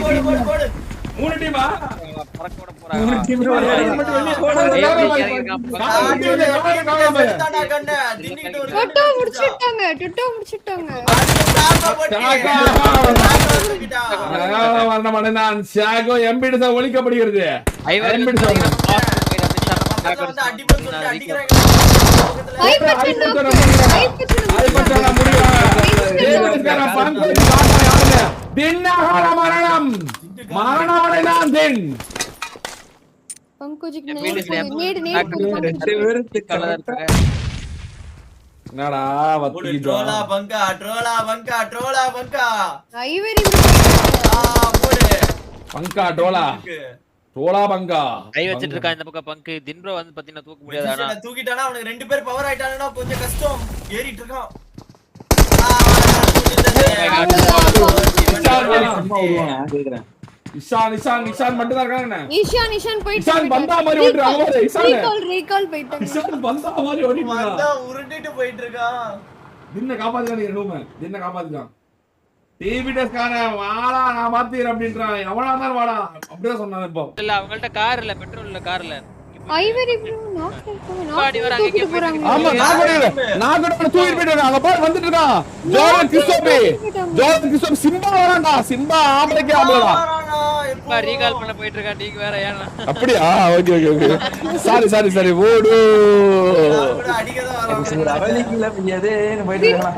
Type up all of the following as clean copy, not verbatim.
போடு 3 டீமா பறக்க விட போறாங்க 3 டீம் மட்டும் வெளிய போடு டொட்டோ முடிச்சிட்டாங்க நான் ஷாகோ எம்பிடிஸா ஒழிக்கப்படுகிறது என்னடா ட்ரோலா பங்கா பங்கா டோலா டோலா பங்கா கை வச்சிட்டு இருக்கான் இந்த பக்கம் பங்கு தின்ப்ரோ வந்து பாத்தீங்கன்னா தூக்க முடியாது ஆனா தூக்கிட்டானா அவனுக்கு 2 பேர் பவர் ஆயிட்டானா கொஞ்சம் கஷ்டம் ஏறிட்டு இருக்கான் இஷான் மட்டும் தான் இருக்காங்க ஈஷான் போயிட்டு இஷான் பந்தா மாதிரி ஓடுறாங்க பாரு இஷான் ரீகால் போயிட்டாங்க இஷான் பந்தா மாதிரி ஓடிட்டு வந்தா உருட்டிட்டு போயிட்டு இருக்கான் தின்ன காப்பாத்துறானே ரூம் தின்ன காப்பாத்துறான் டிவிடஸ்கான வாடா நான் மாத்தீர் அப்படின்றான் எவனா இருந்தாலும் வாடா அப்படிதான் சொன்னாங்க இப்போ இல்ல அவங்கள்ட்ட கார் இல்ல பெட்ரோல் இல்ல கார் இல்ல ஐவரி ப்ரோ நாக் போறாங்க ஆமா நான் கூட தூக்கிட்டு போயிட்டாங்க அங்க பாரு வந்துட்டு இருக்கான் ஜோர்டன் கிறிஸ்டோபி சிம்பா வரான்டா சிம்பா ஆம்பளைக்கே ஆம்பளடா இப்ப ரீகால் பண்ண போயிட்டு இருக்கான் நீங்க வேற ஏன்னா அப்படியா ஓகே சாரி ஓடு அடிக்கதான் வரான் அவலிக்குல பியதேன்னு போயிட்டு இருக்கான்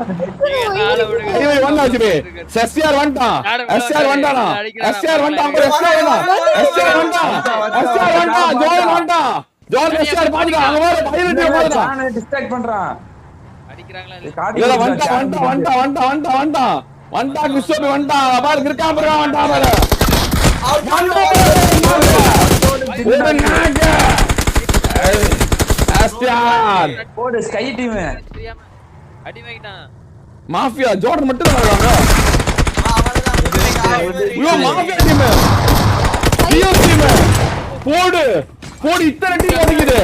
நாள விடுங்க ஐயோ வந்தாச்சுமே எஸ்ஆர் வந்துட்டான் எஸ்ஆர் வந்துட்டான் ஜோர்டன் வந்துட்டான் ஜோர்டன் எஸ்ஆர் பாத்துடா அங்க வர பைலட் பாத்துடா நான் டிஸ்ட்ராக்ட் பண்றான் அடிக்கறாங்களா இல்ல வந்துட்டான் கிறிஸ்டோபி வந்துட்டான் பாரு இருக்கான் பாரு வந்துட்டான் பாரு எஸ்ஆர் போடு ஸ்கை டீம் தெரியாம அடி வாங்கிட்டான் மாஃபியா ஜோர்டன் மட்டும் தான் வராங்க ஐயோ மாஃபியா டீம் டியோ டீம் போடு இத்தனை டீம் ஓடிக்குது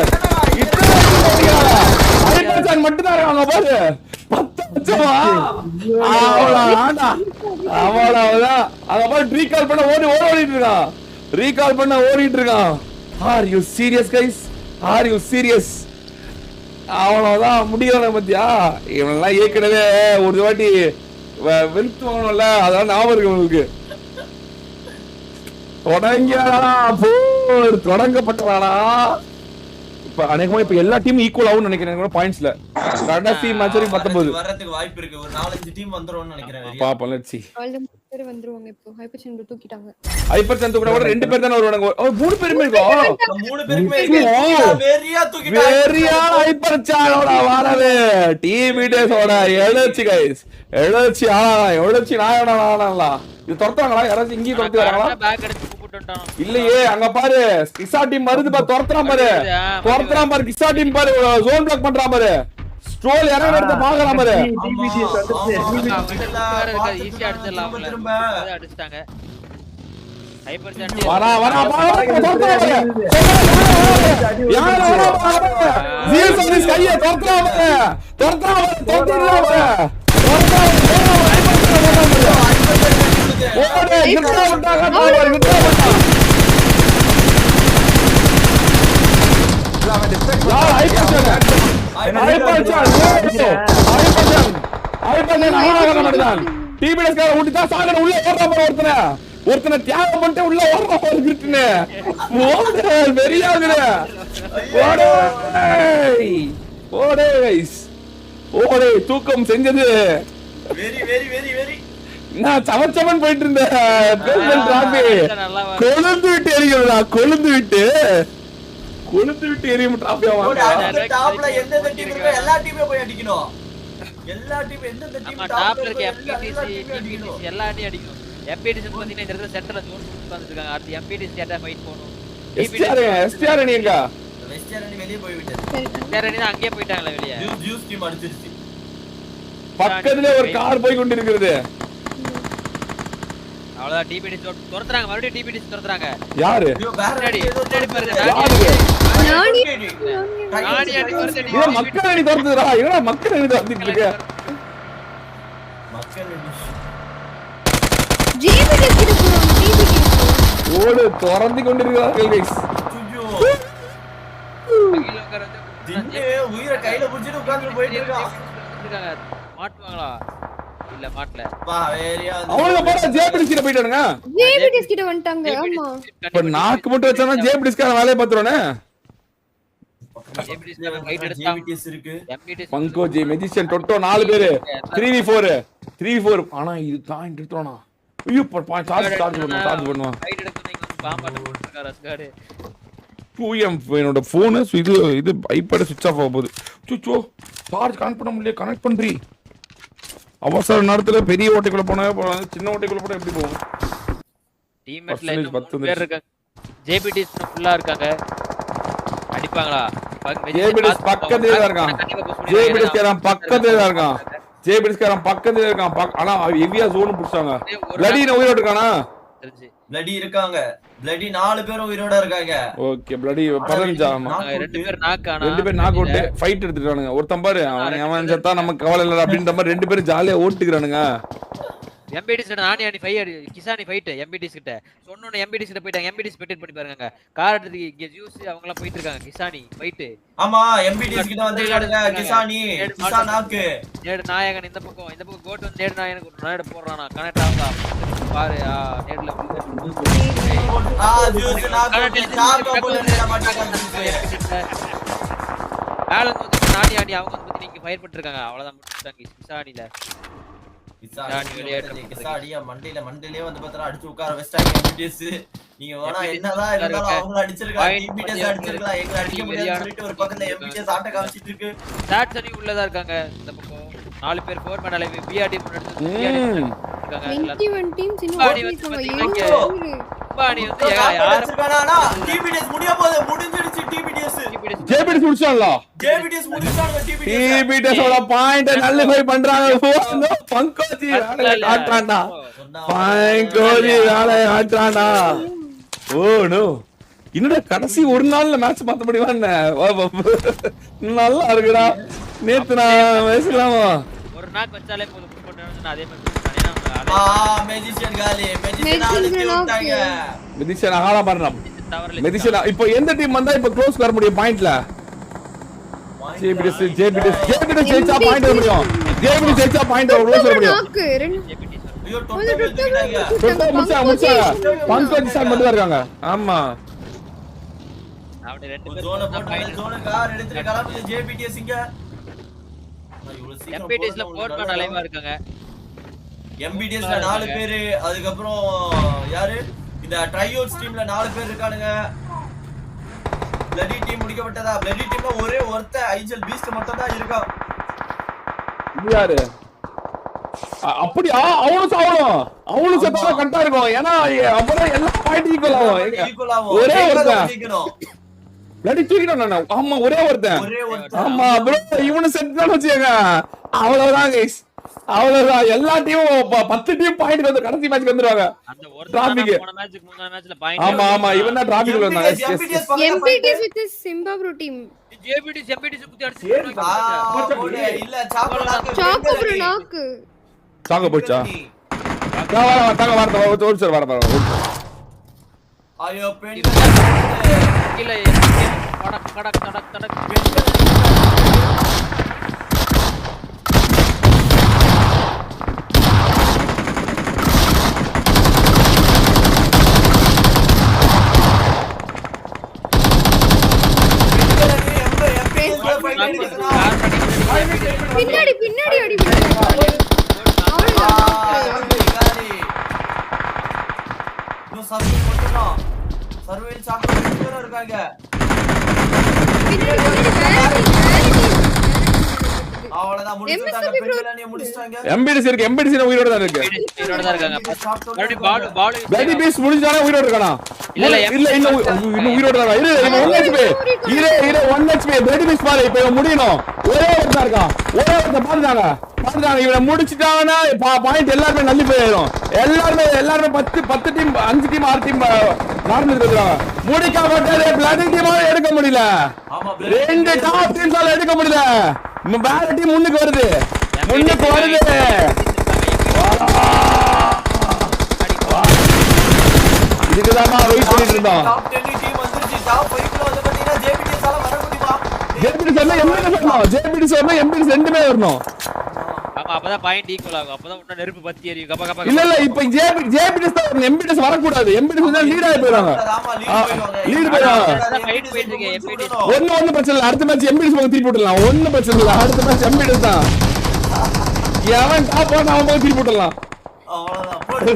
ஐபர்சன் மட்டும் தான் இருக்காங்க பாரு 10 லட்சமா அவ்வளவுதான் அங்க பாரு ரீகால் பண்ண ஓடிட்டு இருக்கான் ஆர் யூ சீரியஸ் கைஸ் அவ்வளவுதான் முடியல பத்தியா இவனெல்லாம் ஏற்கனவே ஒரு வாட்டி வெளுத்து வாங்கணும்ல அதான் ஞாபகம் இருக்கு உங்களுக்கு தொடங்கப்பட்டதாடா இப்ப அநேகமா இப்ப எல்லா டீமும் ஈக்குவல் ஆகும்னு நினைக்கிறேன் பாயிண்ட்ஸ்ல கடைசி மேட்ச் வரைக்கும் 19 வரதுக்கு வாய்ப்பு இருக்கு ஒரு 4-5 டீம் வந்துரும்னு நினைக்கிறேன் பாப்போம் லெட்ஸ் see பேர் வந்துருவாங்க இப்போ ஹைப்பர்சன் தூக்கிட்டாங்க ஹைப்பர்சன் தூக்கினா கூட 2 பேர் தான வருவாங்க ஓ 3 பேருமே இருக்கோ 3 பேருமே வெறியா தூக்கிட்டாங்க வெறியா ஹைப்பர்சனோட வரவே டீம் டேஸோட எழுச்சி गाइस எழுச்சி நாயடா இது துரத்துறாங்களா யாராச்சும் இங்கேயே துரத்தி வராங்களா பேக் அடிச்சு கூப்பிட்டுட்டான் இல்லையே அங்க பாரு கிசா டீம் வருது பாரு துரத்துறான் பாரு கிசா டீம் பாரு ஜோன் பிளாக் பண்றான் பாரு ஸ்ட்ரோல் இறங்க எடுத்து பாக்கலாம் பாரு ஈஸியா அடிச்சிடலாம் அடிச்சிட்டாங்க ஹைப்பர் சாண்ட் வரா ஜீல் சர்வீஸ் கைய துரத்துறான் ஓடே கிட்ட விட்டாங்க ஒருத்தனை தியாகம் பண்ணிட்டு உள்ள ஓடே தூக்கம் செஞ்சது நான் சமச்சமன் போயிட்டு இருந்தேன் கொழுந்து விட்டு எரிகிறதா கொழுந்து விட்டு எரியும் டிராபியா டாப்ல எந்த டீம் இருக்கோ எல்லா டீமே போய் அடிக்கணும் எல்லா டீம் எந்த டீம் டாப்ல இருக்க எம்பிடிசி எல்லா அடி அடிக்கணும் எம்பிடிசி பாத்தீங்கன்னா இந்த இடத்துல சென்டர்ல ஜோன் உட்கார்ந்துட்டு இருக்காங்க அடுத்து எம்பிடிசி ஏட்டா ஃபைட் போணும் எஸ்டிஆர் நீ எங்க வெஸ்டர்ன் அணி வெளிய போய் விட்டது எஸ்டிஆர் அணி அங்கேயே போயிட்டாங்களா வெளிய ஜூஸ் டீம் அடிச்சிருச்சு பக்கத்துல ஒரு கார் போய் கொண்டிருக்கிறது அவ்வளவுதான் டிபிடிசி துரத்துறாங்க மறுபடியும் டிபிடிசி துரத்துறாங்க யாரு பின்னாடி பாருங்க நானி அடி வருது இது மக்கள் அணி துரத்துறா என்னடா மக்கள் அணி துரத்திட்டு இருக்க மக்கள் ஜிபிடி கிட்ட போறோம் ஜிபிடி ஓடு துறந்து கொண்டிருக்கிறார்கள் guys. ஐயோ, கையில உட்கார வச்சு தின்னு உயிரை கையில புடிச்சிட்டு உட்கார்ந்து போயிட்டு இருக்கான். மாட்டுவாங்களா இல்ல மாட்டல வா, வேறியா வந்து- அவனுங்க பாரு ஜேபிடிஸ்கிட்ட போயிட்டானுங்க. ஜேபிடிஸ் கிட்ட வந்துட்டாங்க. ஆமா. இப்ப நாக்கு மட்டும் வச்சானா ஜேபிடிஸ்கான வேலையை பாத்துருவானே. JBTS இருக்கு. பங்கோஜி மெஜிஷியன் டொட்டோ 4 பேரு 3v4 ஆனா இது தான் எடுத்துறானா. ஐயோ சார்ஜ் பண்ணுவான். என்னோட போனு இது ஐபேட் சுவிட்ச் ஆஃப் ஆக போகுது. சுச்சோ சார்ஜ் கனெக்ட் பண்ண முடியல. கனெக்ட் பண்றீ அவசர நேரத்துல பெரிய ஓட்டைக்குள்ள போனா சின்ன ஓட்டைக்குள்ள போனா எப்படி போகும்? டீம்மேட்ல இன்னும் 10 பேர் இருக்காங்க. ஜேபிடிஸ் ஃபுல்லா இருக்காங்க. அடிப்பாங்களா? ஜேபிடிஸ் பக்கத்துல தான் இருக்கான். ஜேபிடிஸ்காரன் பக்கத்துல தான் இருக்கான். ஜேபிடிஸ்காரன் பக்கத்துல இருக்கான். ஆனா ஹெவியா ஜோன் புடிச்சாங்க. பிளடி உயிரோட இருக்கானா? பிளடி இருக்காங்க. பிளடி 4 பேரும் உயிரோட இருக்காங்க. ஓகே பிளடி 15 ஆமா. 2 பேர் நாக் ஆனா. 2 பேர் நாக் அவுட் ஃபைட் எடுத்துட்டானுங்க. ஒருத்தன் பாரு அவன் செத்தா நமக்கு கவலை இல்ல அப்படின்ற மாதிரி 2 பேரும் ஜாலியா ஓட்டுக்குறானுங்க. எம்பிடிஸ் கிட்ட நானி அடி ஃபைட் கிசானி ஃபைட் எம்பிடிஸ் கிட்ட சொன்னோனே எம்பிடிஸ் கிட்ட போய்ட்டாங்க. எம்பிடிஸ் பெட்டட் பண்ணி பாருங்க. கார் எடுத்து இங்க ஜூஸ் அவங்க எல்லாம் போயிட்டு இருக்காங்க. கிசானி ஃபைட் ஆமா எம்பிடிஎஸ் கிட்ட வந்திருக்காங்க. கிசானி கிசானாக்கு நேடு நாயகன் இந்த பக்கம் கோட் வந்து நேடு நாயகனுக்கு ஒரு நேடு போடுறானா. கனெக்ட் ஆகுதா பாரு. நேட்ல ஜூஸ் நாக்கு சாக்க போல மாட்டாங்க. பேலன்ஸ் வந்து நானி அடி அவங்க வந்து நீங்க ஃபயர் பண்ணிருக்காங்க. அவ்வளவுதான் முடிச்சிட்டாங்க கிசானில. கிசாடியா மண்டையிலே வந்து பார்த்தா அடிச்சு உட்கார வச்சிட்டாங்க எம்பிடிஎஸ். நீங்க வேணா என்னதான் இருந்தாலும் அவங்க அடிச்சிருக்காங்க. எம்பிடிஎஸ் அடிச்சிருக்கலாம். எங்க அடிக்க முடியாதுன்னு சொல்லிட்டு ஒரு பக்கத்துல எம்பிடிஎஸ் ஆட்ட காமிச்சிட்டு இருக்கு. ஸ்டாட்ஸ் அனி உள்ளதா இருக்காங்க. இந்த பக்கம் 4 பேர் ஃபோர் மேன் அலைவ் பிஆர்டி முன்னாடி இருக்காங்க. 21 டீம்ஸ் இன்னும் பாடி ஓடிட்டு வந்து இருக்காங்க. பாடி வந்து யார் இருக்கானா? டிபிடிஎஸ் முடிய போகுது. முடிஞ்சிருச்சு டிபிடிஎஸ். ஜேபிடிஸ் முடிச்சான்ல. ஜேபிடிஎஸ் முடிச்சாங்க. டிபிடிஎஸ் ஓட பாயிண்ட் நல்லிஃபை பண்றாங்க. பங்கோஜி வேலைய காட்றான்டா. பங்கோஜி வேலைய காட்றான்டா. Oh no. இன்னொரு கடைசி ஒரு நாள்ல மேட்ச் மாத்த முடியுமா? நல்லா இருக்குடா. நேத்து நான் வயசுலாமா ஒரு நாக் வச்சாலே போதும் புஷ் பண்றாங்க. அதே மாதிரி மேஜிஷியன் காலி. மேஜிஷியன் ஆளுக்கு விட்டாங்க. மெதிஷன் ஆளா பாறலாம். மெதிஷன் இப்போ எந்த டீம் வந்தா இப்போ க்ளோஸ் வர முடியும் பாயிண்ட்ல? ஜேபிடிஸ் ஜெயிச்சா பாயிண்ட் வர முடியும். ஜேபிடிஸ் ஜெயிச்சா பாயிண்ட் க்ளோஸ் வர முடியும். நாக்கு ரெண்டு ஐயோ டொட்டோ விட்டாங்க. டொட்டோ முடிச்சா பங்கோஜி சார் மட்டும் தான் இருக்காங்க. ஆமா அவனே ரெண்டு பேர் ஜோன போட்டாங்க. ஜோன கார் எடுத்துட்டு கிளம்புது ஜேபிடிஎஸ் இங்க. எம்பிடிஎஸ்ல ஃபோர் மேன் அலைவா இருக்காங்க. எம்பிடிஎஸ்ல 4 பேரு. அதுக்கப்புறம் யாரு இந்த ட்ரையோட்ஸ் டீம்ல 4 பேர் இருக்கானுங்க. Bloody team முடிக்கப்பட்டதா? பிளடி டீம்ல ஒரே ஒருத்த ஐஜல் பீஸ்ட் மட்டும் தான் இருக்கான். யாரு அப்படியா? அவனும் செத்தா கரெக்டா இருக்கும். ஏன்னா அப்பதான் எல்லா பாயிண்ட் ஈக்குவல் ஆகும். ஒரே ஒருத்தன் பிளடி தூக்கிட்டான் நானு. ஆமா ஒரே ஒருத்தன். ஆமா ப்ரோ இவனு செத்தான்னு வச்சுக்கோங்க. அவ்வளவுதான் கைஸ். அவ்வளவுதான். எல்லா டீமும் 10 டீம் பாயிண்ட் வந்து கடைசி மேட்ச்க்கு வந்துருவாங்க. அந்த ஒரு டிராபிக் போன மேட்ச்க்கு முன்ன மேட்ச்ல பாயிண்ட். ஆமா இவன் தான் டிராபிக்ல வந்தாங்க. எம்பிடிஎஸ் வித் சிம்பா ப்ரோ டீம். எம்பிடிஎஸ் குத்தி அடிச்சு இல்ல சாக்கோ ப்ரோ நாக்கு. சாக போச்சா? தாங்க வார்த்தை ஒரு சார் வர ஐயோ பெண் இல்ல கடக் பின்னாடி அடி. சர்வேல் சாப்பிட்டு இருக்காங்க. அவ்வளவுதான் முடிச்சிட்டாங்க. பெண்களே முடிச்சிட்டாங்க. எம்பிடிஸ் இருக்கு. எம்பிடிஸ் உயிரோட தான் இருக்கு. உயிரோட தான் இருக்காங்க. மறுபடியும் பால் பிளடி பீஸ் முடிஞ்சானே உயிரோட இருக்கானா? இல்ல இன்னும் உயிரோட தான். இரு 1 HP. இரு 1 HP. பிளடி பீஸ் பாரு இப்போ முடியணும். ஒரே ஒருத்தன் இருக்கான். ஒரே ஒருத்தன் பாத்துட்டாங்க. இவனை முடிச்சிட்டாங்கன்னா பாயிண்ட் எல்லாரும் நல்லி போயிடும். எல்லாரும் 10 டீம் 5 டீம் 6 டீம் நடந்துருக்காங்க. முடிக்கப்பட்டது பிளடி டீமால எடுக்க முடியல. 2 டாப் டீம்ஸால எடுக்க முடியல. வேற டீம் முன்னுக்கு வருது. இதுக்குதான் முடியும் டாப் 10 டீம் வந்துருச்சு டாப் 5 ல வந்து பாத்தீங்கன்னா ஜேபிடிஎஸ் ஆல வர முடியுமா ஜேபிடி சொன்னா எம்பிடிஎஸ் வரணும் ஜேபிடி சொன்னா எம்பிடிஎஸ் ரெண்டுமே வரணும் ஆமா அப்பதான் பாயிண்ட் ஈக்குவல் ஆகும் அப்பதான் உன்ன நெருப்பு பத்தி எரியும் கப கப இல்ல இப்ப ஜேபிடிஎஸ் தான் வரணும் எம்பிடிஎஸ் வர கூடாது எம்பிடிஎஸ் வந்து லீட் ஆகி போறாங்க ஆமா லீட் ஃபைட் போயிட்டு இருக்கு எம்பிடிஎஸ் ஒண்ணு பிரச்சனை இல்ல அடுத்த மேட்ச் எம்பிடிஎஸ் போக திருப்பி விடலாம் ஒண்ணு பிரச்சனை இல்ல அடுத்த மேட்ச் எம்பிடிஎஸ் தான் எவன் டாப் ஆன அவன் போய் திருப்பி விடலாம் அவ்வளவுதான் போடு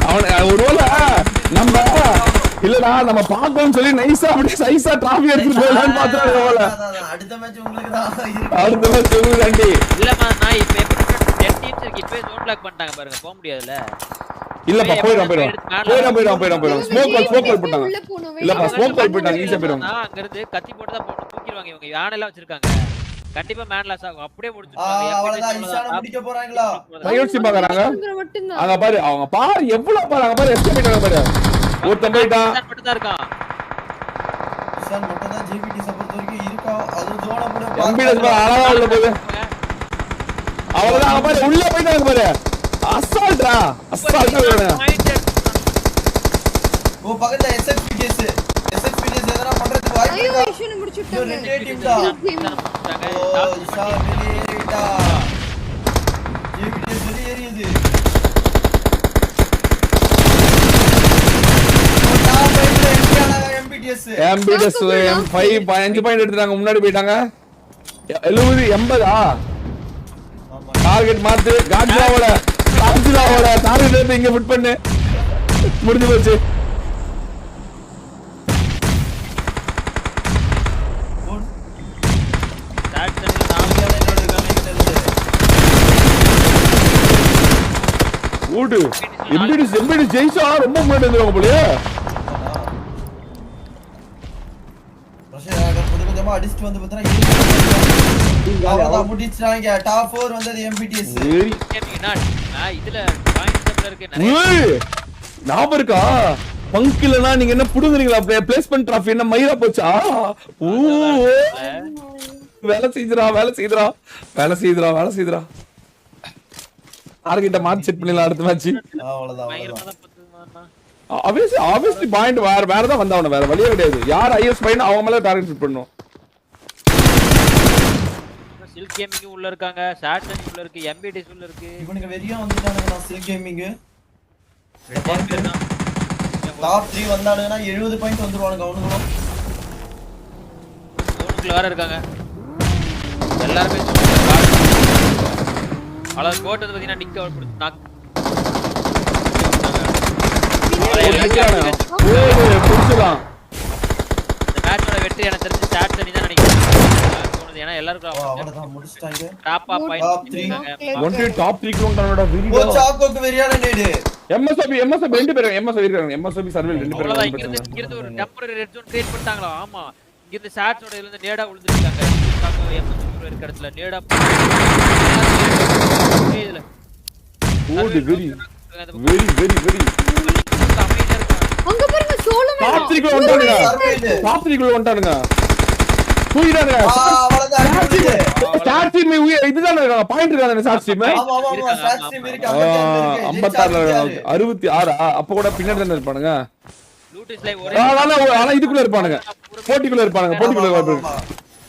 அவன் ஒருவேளை நம்ம இல்லடா நம்ம பாக்கணும்னு சொல்லி நைஸா அப்படியே சைஸா டிராஃபி எடுத்துட்டு போகலாம்னு பாத்துறாங்க போல அடுத்த மேட்ச் உங்களுக்கு தான் இருக்கு அடுத்த மேட்ச் உங்களுக்கு தாண்டி இல்லமா நான் இப்ப எப்படி 10 டீம்ஸ் இருக்கு இப்பவே ஜோன் பிளாக் பண்ணிட்டாங்க பாருங்க போக முடியாதுல இல்லப்பா போயிடும் ஸ்மோக் கால் போட்டாங்க இல்லப்பா ஸ்மோக் கால் போட்டாங்க ஈஸியா போயிடும் அங்க இருந்து கத்தி போட்டு தான் போட்டு தூக்கிடுவாங்க இவங்க யானை எல்லாம் வச்சிருக்காங்க கண்டிப்பா மேன் லாஸ் ஆகும் அப்படியே முடிச்சிருவாங்க அவ்வளவுதான் இஷான முடிக்க போறாங்களா கையோச்சி பாக்குறாங்க மட்டும்தான் அங்க பாரு அவங்க பாரு எவ்வளவு பாரு அங்க பாரு எஸ்கேப் பண்ணிட்டாங்க பாரு ஒருத்தன் போயிட்டான் மட்டும் தான் இருக்கான் இஷான் மட்டும் தான் ஜேபிடி சப்போர்ட் வரைக்கும் இருக்கா அது ஜோன கூட எம்பிஎஸ் பாரு அழகா உள்ள போகுது அவ்வளவுதான் அங்க பாரு உள்ள போயிட்டாங்க பாரு அசால்ட்டா பாயிண்ட் ஓ பக்கத்துல எஸ்எக்ஸ்பிடிஎஸ் எதனா பண்றதுக்கு வாய்ப்பு ஐயோ இருக்கா இஷன் இது முடிச்சிட்டாங்க ரெண்டே டீம் தான் ஓ இஷான் வெளியேறிட்டா ஜேபிடிஎஸ் வெளியேறியது எம்பிஎஸ் 5 பாயிண்ட் எடுத்துட்டாங்க முன்னாடி போயிட்டாங்க 70 80 டார்கெட் மாத்து காட்ஜிலாவோட டார்கெட் எடுத்து இங்க புட் பண்ணு முடிஞ்சு போச்சு ஓடு எம்பிஎஸ் ஜெயிச்சா ரொம்ப முன்னாடி வந்துருவாங்க போலயே கொஞ்சமா அடிச்சிட்டு வந்து பார்த்தா முடிச்சாங்க டாப் 4 வந்தது எம்பிடிஎஸ் இதுல பாயிண்ட் டேபிள்ல இருக்கு ஞாபகம் இருக்கா பங்கிலனா நீங்க என்ன புடுங்குறீங்களா பிளேஸ்மென்ட் டிராஃபி என்ன மயிரா போச்சா ஓ வேலை செய்துடா டார்கெட்ட மாத்தி செட் பண்ணலாம் அடுத்த மேட்ச் அவ்வளவுதான் obviously பாயிண்ட் வேற தான் வந்தாவணும் வேற வழியே கிடையாது யார் ஐஎஸ் பாயிண்ட் அவங்க மேல டார்கெட் செட் பண்ணனும் சில்க் கேமிங் உள்ள இருக்காங்க சாட்டன் உள்ள இருக்கு எம்பிடிஸ் உள்ள இருக்கு இவனுங்க வெறியா வந்துட்டானுங்க நான் சில்க் கேமிங் டாப் 3 வந்தானுங்கன்னா 70 பாயிண்ட் வந்துருவானுங்க அவனுங்களும் ஜோனுக்குள்ள வேற இருக்காங்க எல்லாரும் அழகு கோட் வந்து பாத்தீங்கன்னா நிக்க கொடுத்து நாக் புடிச்சலாம் இந்த மேட்சோட வெற்றி எனக்கு தெரிஞ்சு ஸ்டார்ட் பண்ணி தான் நினைக்கிறேன் தோணுது ஏனா எல்லாரும் அவ்வளவுதான் முடிச்சிட்டாங்க டாப் ஆ பாயிண்ட் ஒன்லி டாப் 3 கிலோமீட்டரோட ஓ சாக்கோக்கு வெறியான நேடு எம்எஸ்ஓபி ரெண்டு பேரும் இருக்காங்க எம்எஸ்ஓபி சர்வேல் ரெண்டு பேரும் இங்க இருந்து ஒரு டெம்பரரி ரெட் ஜோன் கிரியேட் பண்ணிட்டாங்களா ஆமா இங்க இருந்து ஷாட்ஸோட இதுல இருந்து நேடா விழுந்துட்டாங்க எம்எஸ்ஓபி இருக்க இடத்துல நேடா இதுல ஓடு வெரி அங்க பாருங்க சோலமன் டாப் 3 குள்ள வந்துட்டானுங்க தூயிடாங்க அவ்வளவுதான் ஸ்டார்ட் டீம் இதுதான் இருக்காங்க பாயிண்ட் இருக்காங்க ஸ்டார்ட் டீம் ஆமா ஸ்டார்ட் டீம் இருக்கு 56 66 அப்ப கூட பின்னாடி தான் இருப்பானுங்க லூட் இஸ் லைவ் ஒரே ஆனா இதுக்குள்ள இருப்பானுங்க போட்டிக்குள்ள இருப்பானுங்க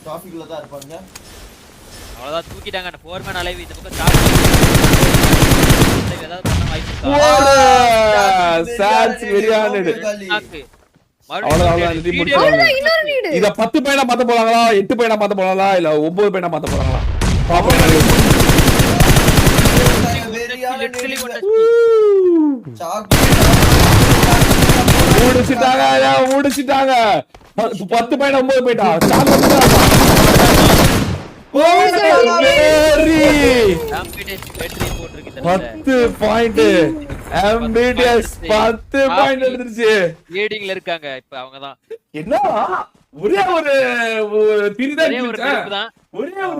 டாபிக்ல தான் இருப்பாங்க அவ்வளவுதான் தூக்கிட்டாங்க அந்த ஃபோர்மேன் அலைவ் இந்த பக்கம் சார்ஜ் ஏதாவது பண்ண வாய்ப்பு ஓடு சாட்ஸ் வெரியானது அவ்வளவுதான் இந்த டீம் முடிச்சாங்க இன்னொரு நீடு இத 10 பையனா மாத்த போறாங்களா 8 பையனா மாத்த போறாங்களா இல்ல 9 பையனா மாத்த போறாங்களா பாப்போம் லிட்டரலி முடிச்சிட்டாங்க 10 பையனா 9 போய்டா வெற்றி போட்டுருக்கு 10 பாயிண்ட் எம்பிடிஎஸ் 10 பாயிண்ட் எடுத்துருச்சு லீடிங்ல இருக்காங்க இப்ப அவங்கதான் என்ன ஒரே ஒரு திரிதான் ஒரே ஒரு கருப்பு தான் ஒரே